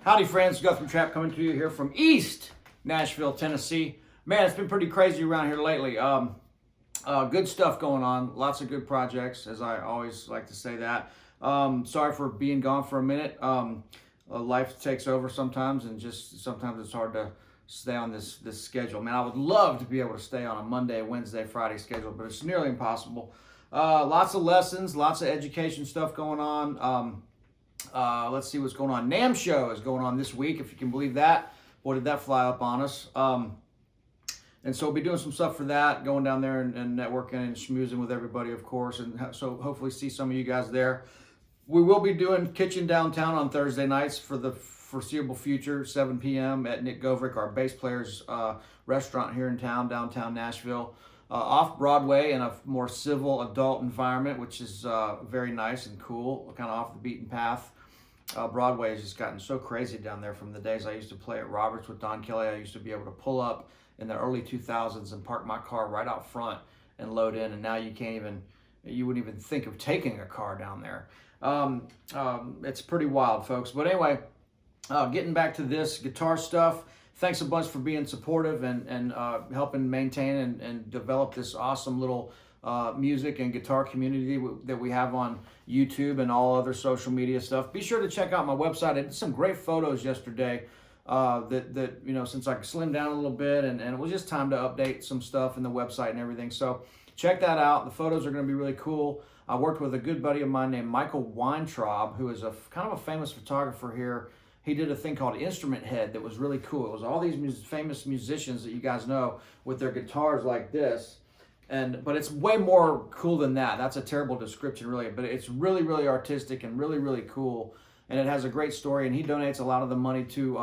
Howdy friends, Guthrie Trap coming to you here from East Nashville, Tennessee. Man, it's been pretty crazy around here lately. Good stuff going on, lots of good projects, as I always like to say that. Sorry for being gone for a minute. Life takes over sometimes, and just sometimes it's hard to stay on this schedule. Man, I would love to be able to stay on a Monday, Wednesday, Friday schedule, but it's nearly impossible. Lots of lessons, lots of education stuff going on. Let's see what's going on. NAMM show is going on this week, if you can believe that. Boy, did that fly up on us. And so we'll be doing some stuff for that, going down there and networking and schmoozing with everybody, of course. And so hopefully see some of you guys there. We will be doing Kitchen Downtown on Thursday nights for the foreseeable future, 7 p.m. at Nick Govrick, our bass player's restaurant here in town, downtown Nashville. Off Broadway in a more civil adult environment, which is very nice and cool, kind of off the beaten path. Broadway has just gotten so crazy down there from the days I used to play at Roberts with Don Kelly. I used to be able to pull up in the early 2000s and park my car right out front and load in, and now you wouldn't even think of taking a car down there. It's pretty wild, folks. But anyway, getting back to this guitar stuff, thanks a bunch for being supportive and helping maintain and develop this awesome little music and guitar community that we have on YouTube and all other social media stuff. Be sure to check out my website. I did some great photos yesterday that you know, since I slimmed down a little bit, and it was just time to update some stuff in the website and everything. So check that out. The photos are going to be really cool. I worked with a good buddy of mine named Michael Weintraub, who is a kind of a famous photographer here. He did a thing called Instrument Head that was really cool. It was all these famous musicians that you guys know with their guitars like this. But it's way more cool than that. That's a terrible description, really. But it's really, really artistic and really, really cool. And it has a great story. And he donates a lot of the money to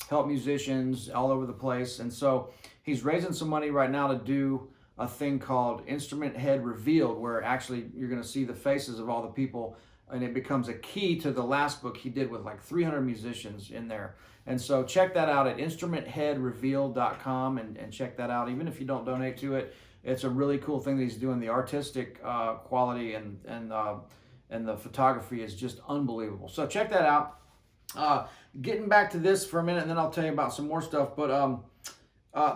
help musicians all over the place. And so he's raising some money right now to do a thing called Instrument Head Revealed, where actually you're going to see the faces of all the people. And it becomes a key to the last book he did with like 300 musicians in there. And so check that out at instrumentheadrevealed.com and check that out. Even if you don't donate to it, it's a really cool thing that he's doing. The artistic quality and the photography is just unbelievable. So check that out. Getting back to this for a minute, and then I'll tell you about some more stuff. But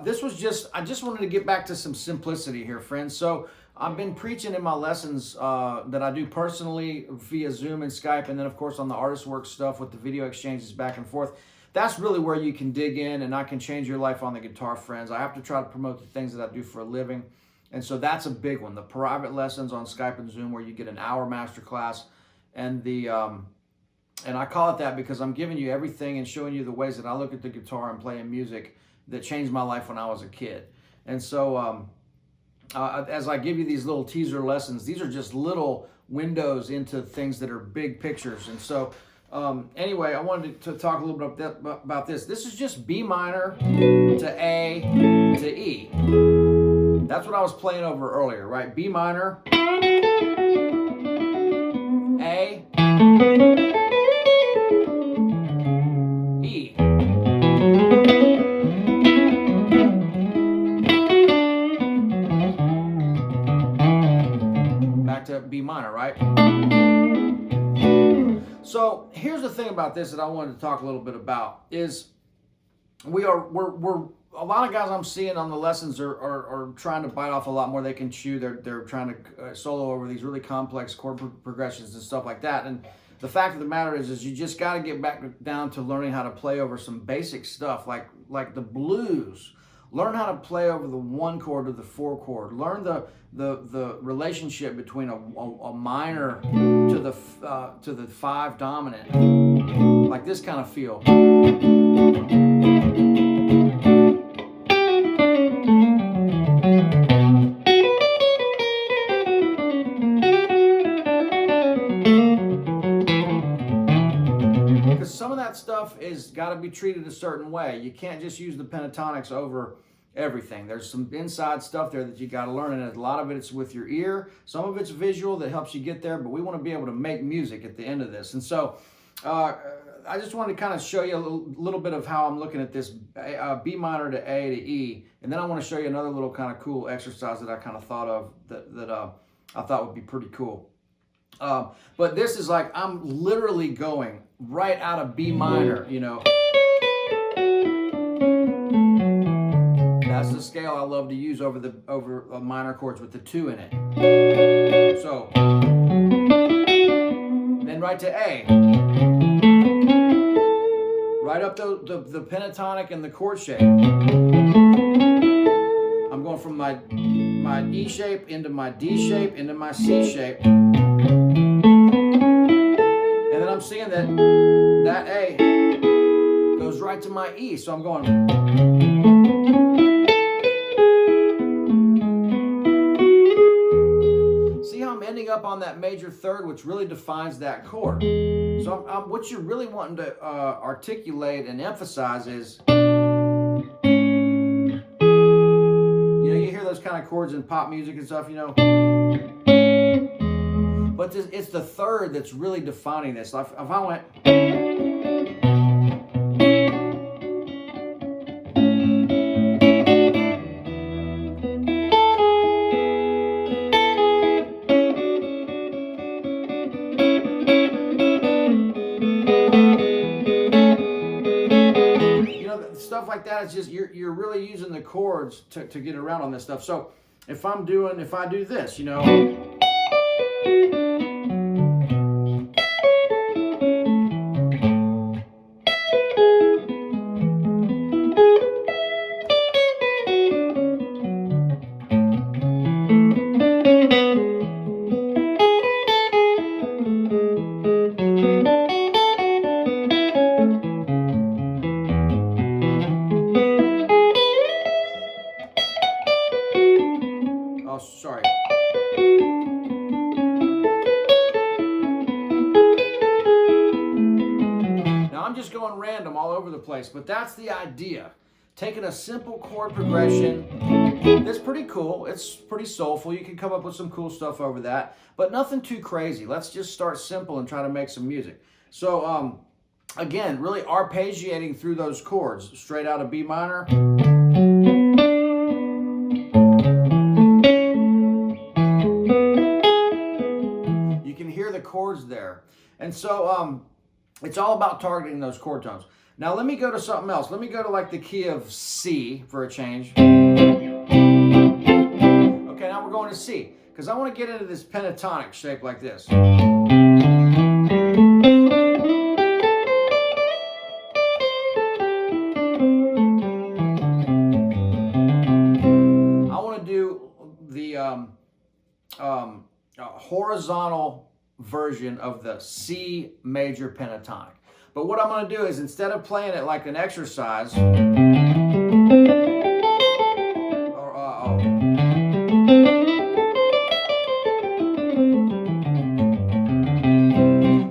this was I just wanted to get back to some simplicity here, friends. So I've been preaching in my lessons that I do personally via Zoom and Skype, and then of course on the artist work stuff with the video exchanges back and forth. That's really where you can dig in, and I can change your life on the guitar, friends. I have to try to promote the things that I do for a living, and so that's a big one. The private lessons on Skype and Zoom, where you get an hour masterclass, and and I call it that because I'm giving you everything and showing you the ways that I look at the guitar and playing music that changed my life when I was a kid. And so as I give you these little teaser lessons, these are just little windows into things that are big pictures. And so anyway, I wanted to talk a little bit about this. This is just B minor to A to E. That's what I was playing over earlier, right? B minor, A, E. Back to B minor, right? So here's the thing about this that I wanted to talk a little bit about is we're a lot of guys I'm seeing on the lessons are trying to bite off a lot more they can chew. They're trying to solo over these really complex chord progressions and stuff like that. And the fact of the matter is you just got to get back down to learning how to play over some basic stuff like the blues. Learn how to play over the 1 chord to the 4 chord. Learn the relationship between a minor to the 5 dominant, like this kind of feel. Because some of that stuff is got to be treated a certain way. You can't just use the pentatonics over everything. There's some inside stuff there that you got to learn, and a lot of it's with your ear. Some of it's visual that helps you get there, but we want to be able to make music at the end of this. And so I just wanted to kind of show you a little bit of how I'm looking at this B minor to A to E, and then I want to show you another little kind of cool exercise that I kind of thought of that I thought would be pretty cool. But this is like I'm literally going right out of B minor, you know. That's the scale I love to use over minor chords with the 2 in it. So, and then right to A. Right up the pentatonic and the chord shape. I'm going from my E shape into my D shape into my C shape. And then I'm seeing that A goes right to my E. So I'm going. See how I'm ending up on that major third, which really defines that chord. So what you're really wanting to articulate and emphasize is, you know, you hear those kind of chords in pop music and stuff, you know. But it's the third that's really defining this. If I went, you know, stuff like that. It's just you're really using the chords to get around on this stuff. So if I do this, you know. Oh, sorry. Now I'm just going random all over the place, but that's the idea. Taking a simple chord progression that's pretty cool. It's pretty soulful. You can come up with some cool stuff over that, but nothing too crazy. Let's just start simple and try to make some music. So again, really arpeggiating through those chords, straight out of B minor. You can hear the chords there. And so it's all about targeting those chord tones. Now let me go to something else. Let me go to like the key of C for a change. Okay, now we're going to C, because I want to get into this pentatonic shape like this. I want to do the horizontal version of the C major pentatonic. But what I'm going to do is, instead of playing it like an exercise,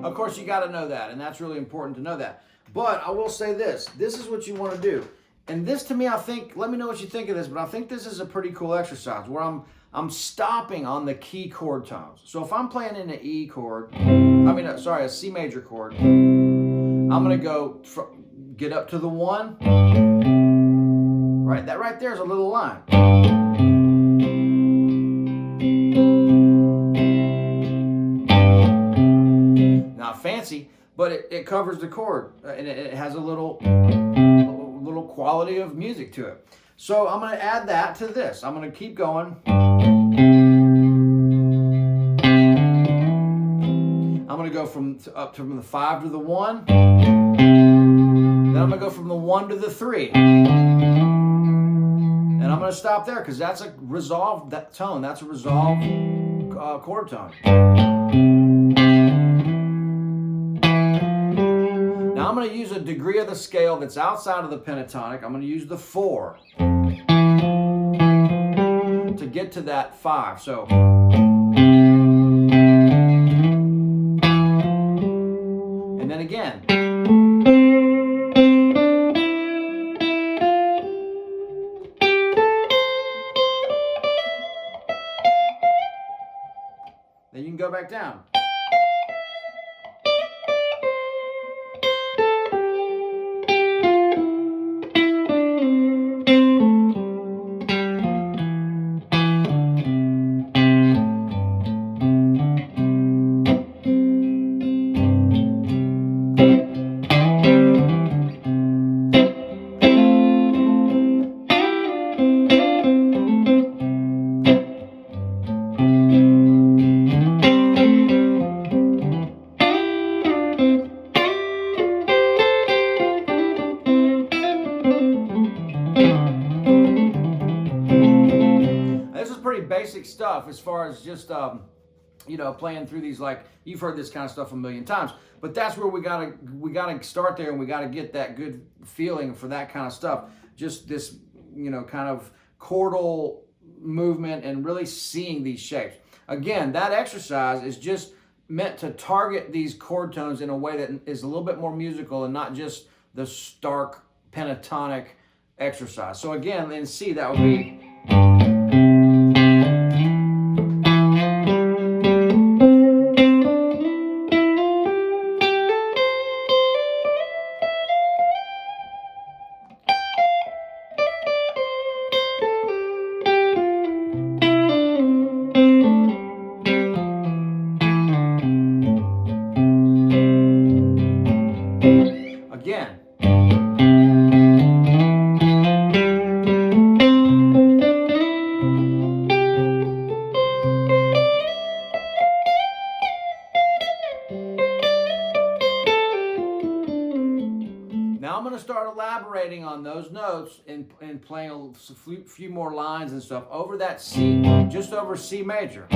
of course you got to know that, and that's really important to know that. But I will say this is what you want to do. And this, to me, I think, let me know what you think of this, but I think this is a pretty cool exercise where I'm stopping on the key chord tones. So if I'm playing in an E chord, a C major chord, I'm going to go get up to the 1. Right, that right there is a little line. Not fancy, but it covers the chord, and it has a little quality of music to it. So I'm going to add that to this. I'm going to keep going. I'm going to go from the 5 to the 1. Then I'm going to go from the 1 to the 3. And I'm going to stop there, because that's a resolved tone. That's a resolved chord tone. Now I'm going to use a degree of the scale that's outside of the pentatonic. I'm going to use the 4 to get to that 5. So, and then again. Then you can go back down. stuff as far as just playing through these. Like, you've heard this kind of stuff a million times, but that's where we gotta start there, and we gotta get that good feeling for that kind of stuff. Just this, kind of chordal movement and really seeing these shapes. Again, that exercise is just meant to target these chord tones in a way that is a little bit more musical and not just the stark pentatonic exercise. So again, in C, that would be. Again. Now I'm going to start elaborating on those notes and playing a few more lines and stuff over that C, just over C major.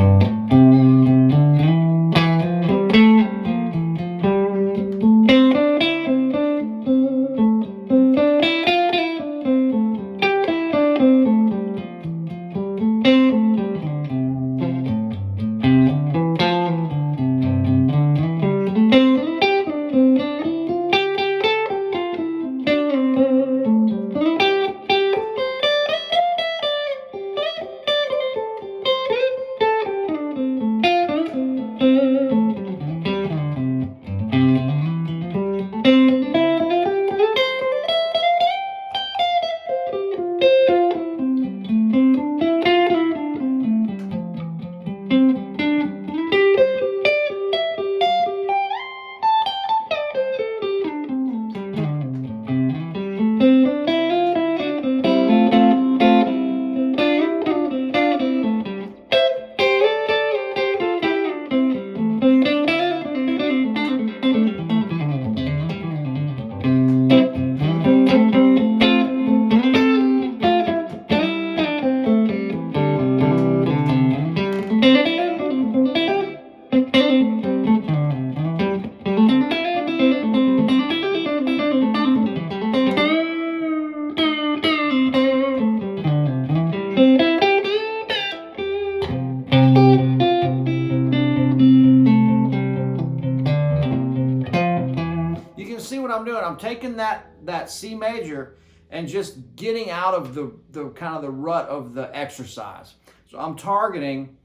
See what I'm doing? I'm taking that C major and just getting out of the kind of the rut of the exercise. So I'm targeting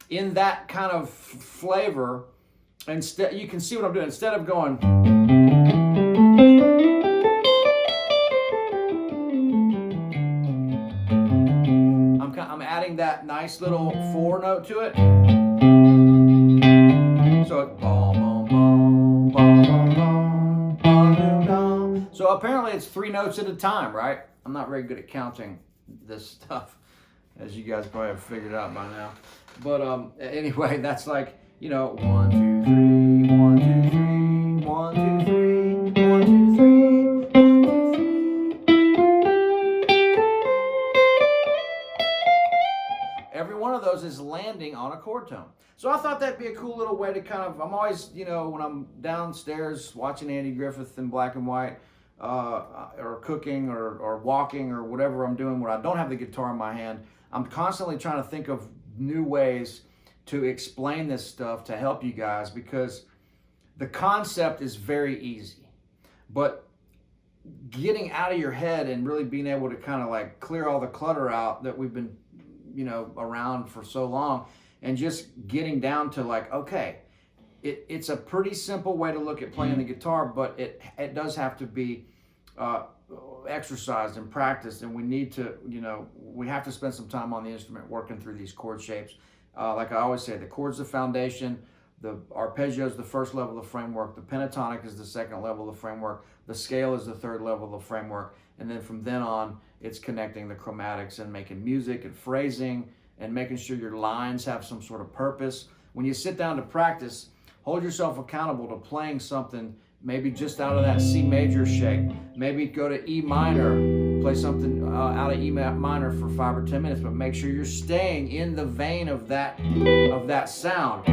in that kind of flavor. Instead, you can see what I'm doing. Instead of going, I'm adding that nice little 4 note to it. So it boom, boom, boom, boom, boom, boom. So apparently it's 3 notes at a time, right? I'm not very good at counting this stuff, as you guys probably have figured out by now. But anyway, that's like, 1, 2, 3, 1, 2, 3, 1, 2, 3, 1, 2, 3, 1, 2, 3. Every one of those is landing on a chord tone. So I thought that'd be a cool little way to kind of, I'm always, when I'm downstairs watching Andy Griffith in black and white, or cooking or walking or whatever I'm doing where I don't have the guitar in my hand, I'm constantly trying to think of new ways to explain this stuff to help you guys, because the concept is very easy, but getting out of your head and really being able to kind of like clear all the clutter out that we've been, around for so long, and just getting down to like, okay, it's a pretty simple way to look at playing the guitar, but it does have to be exercised and practiced, and we need to, we have to spend some time on the instrument working through these chord shapes. Like I always say, the chord's the foundation, the arpeggio is the first level of the framework, the pentatonic is the second level of the framework, the scale is the third level of the framework, and then from then on, it's connecting the chromatics and making music and phrasing and making sure your lines have some sort of purpose. When you sit down to practice, hold yourself accountable to playing something maybe just out of that C major shape. Maybe go to E minor, play something out of E minor for 5 or 10 minutes, but make sure you're staying in the vein of that sound.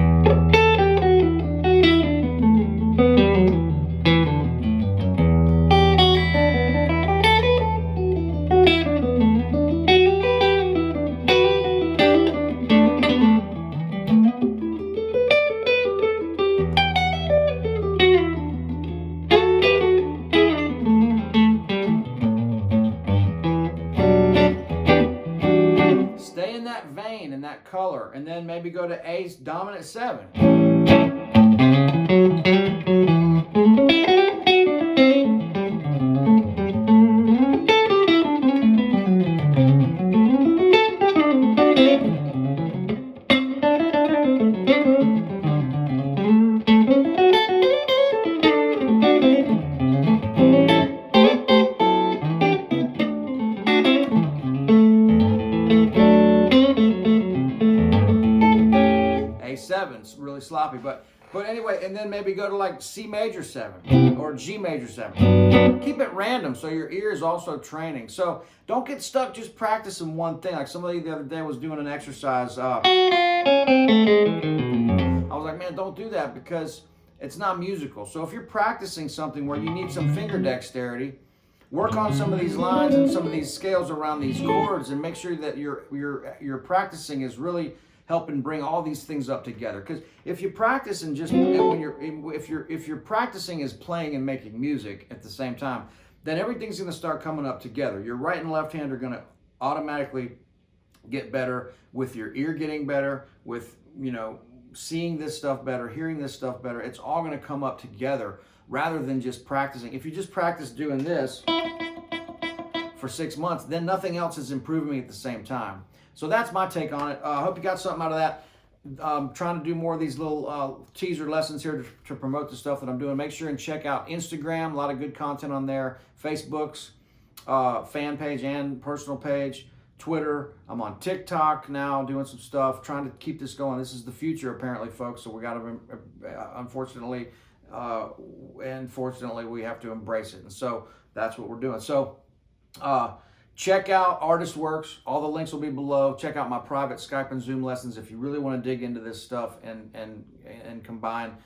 Stay in that vein and that color, and then maybe go to A dominant 7. A7's really sloppy, but anyway, and then maybe go to like C major 7 or G major 7. Keep it random so your ear is also training. So don't get stuck just practicing one thing. Like somebody the other day was doing an exercise. I was like, man, don't do that because it's not musical. So if you're practicing something where you need some finger dexterity, work on some of these lines and some of these scales around these chords, and make sure that your practicing is really helping bring all these things up together. Because if you practice and just if your practicing is playing and making music at the same time, then everything's going to start coming up together. Your right and left hand are going to automatically get better, with your ear getting better, with seeing this stuff better, hearing this stuff better. It's all going to come up together rather than just practicing. If you just practice doing this for 6 months, then nothing else is improving at the same time. So that's my take on it. I hope you got something out of that. I'm trying to do more of these little teaser lessons here to promote the stuff that I'm doing. Make sure and check out Instagram. A lot of good content on there. Facebook's fan page and personal page. Twitter. I'm on TikTok now doing some stuff, trying to keep this going. This is the future, apparently, folks. So we got to, unfortunately, we have to embrace it. And so that's what we're doing. So check out Artist Works. All the links will be below. Check out my private Skype and Zoom lessons if you really want to dig into this stuff and combine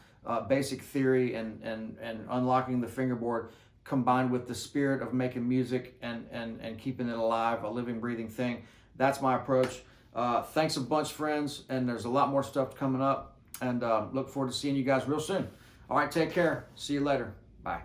basic theory and unlocking the fingerboard combined with the spirit of making music and keeping it alive, a living, breathing thing. That's my approach. Thanks a bunch, friends, and there's a lot more stuff coming up, and look forward to seeing you guys real soon. All right, take care. See you later. Bye.